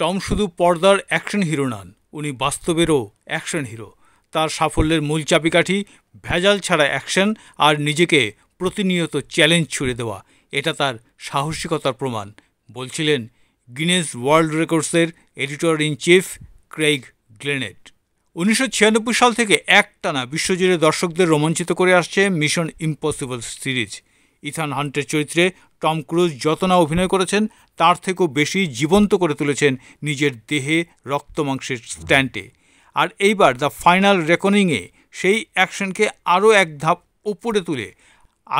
Tom শুধু পর্দার action hero নন, উনি বাস্তবেরও অ্যাকশন হিরো। তার সাফল্যের মূল চাবিকাঠি ভেজাল ছাড়া অ্যাকশন আর নিজেকে প্রতিনিয়ত চ্যালেঞ্জ ছুড়ে দেওয়া। এটা তার সাহসিকতার প্রমাণ, বলছিলেন গিনেস ওয়ার্ল্ড রেকর্ডসের editor in chief Craig Glenday. 1996 সাল থেকে একটানা বিশ্বজুড়ে দর্শকদের রোমাঞ্চিত করে আসছে মিশন ইম্পসিবল সিরিজ। ইথান হান্টের চরিত্রে টম ক্রুজ যত না অভিনয় করেছেন, তার থেকেও বেশি জীবন্ত করে তুলেছেন নিজের দেহে রক্ত মাংসের স্ট্যান্টে। আর এইবার দ্য ফাইনাল রেকনিংয়ে সেই অ্যাকশনকে আরও এক ধাপ উপরে তুলে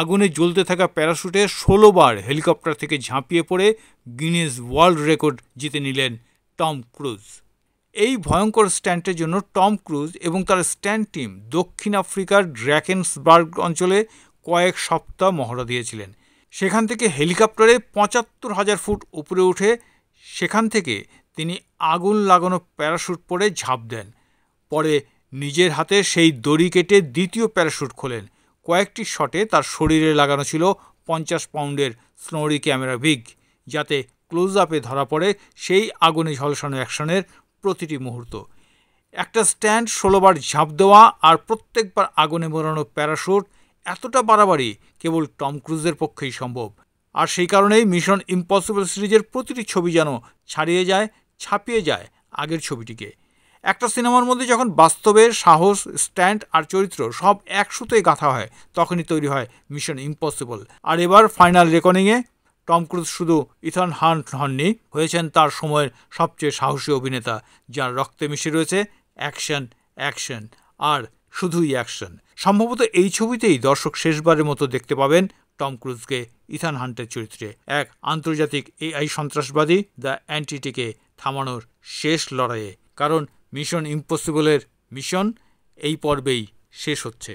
আগুনে জ্বলতে থাকা প্যারাশুটে 16 বার হেলিকপ্টার থেকে ঝাঁপিয়ে পড়ে গিনেস ওয়ার্ল্ড রেকর্ড জিতে নিলেন টম ক্রুজ। এই ভয়ঙ্কর স্ট্যান্টের জন্য টম ক্রুজ এবং তার স্ট্যান্ট টিম দক্ষিণ আফ্রিকার ড্র্যাকেনসবার্গ অঞ্চলে কয়েক সপ্তাহ মহড়া দিয়েছিলেন। সেখান থেকে হেলিকপ্টারে 75,000 ফুট উপরে উঠে সেখান থেকে তিনি আগুন লাগানো প্যারাশুট পরে ঝাঁপ দেন। পরে নিজের হাতে সেই দড়ি কেটে দ্বিতীয় প্যারাশুট খোলেন। কয়েকটি শটে তার শরীরে লাগানো ছিল 50 পাউন্ডের স্নোরি ক্যামেরা বিগ, যাতে ক্লোজ আপে ধরা পড়ে সেই আগুনে ঝলসানো অ্যাকশনের প্রতিটি মুহূর্ত। একটা স্ট্যান্ড 16 বার ঝাঁপ দেওয়া আর প্রত্যেকবার আগুনে মোড়ানো প্যারাশুট, এতটা বাড়াবাড়ি কেবল টম ক্রুজের পক্ষেই সম্ভব। আর সেই কারণেই মিশন ইম্পসিবল সিরিজের প্রতিটি ছবি যেন ছাপিয়ে যায় আগের ছবিটিকে। একটা সিনেমার মধ্যে যখন বাস্তবের সাহস, স্ট্যান্ড আর চরিত্র সব এক সুতোয় গাঁথা হয়, তখনই তৈরি হয় মিশন ইম্পসিবল। আর এবার ফাইনাল রেকনিংয়ে টম ক্রুজ শুধু ইথান হান্ট হননি, হয়েছেন তার সময়ের সবচেয়ে সাহসী অভিনেতা, যার রক্তে মিশে রয়েছে অ্যাকশন, অ্যাকশন আর শুধুই অ্যাকশন। সম্ভবত এই ছবিতেই দর্শক শেষবারের মতো দেখতে পাবেন টম ক্রুজকে ইথান হান্টের চরিত্রে এক আন্তর্জাতিক এআই সন্ত্রাসবাদী দ্য অ্যান্টিটিকে থামানোর শেষ লড়াইয়ে। কারণ মিশন ইম্পসিবলের মিশন এই পর্বেই শেষ হচ্ছে।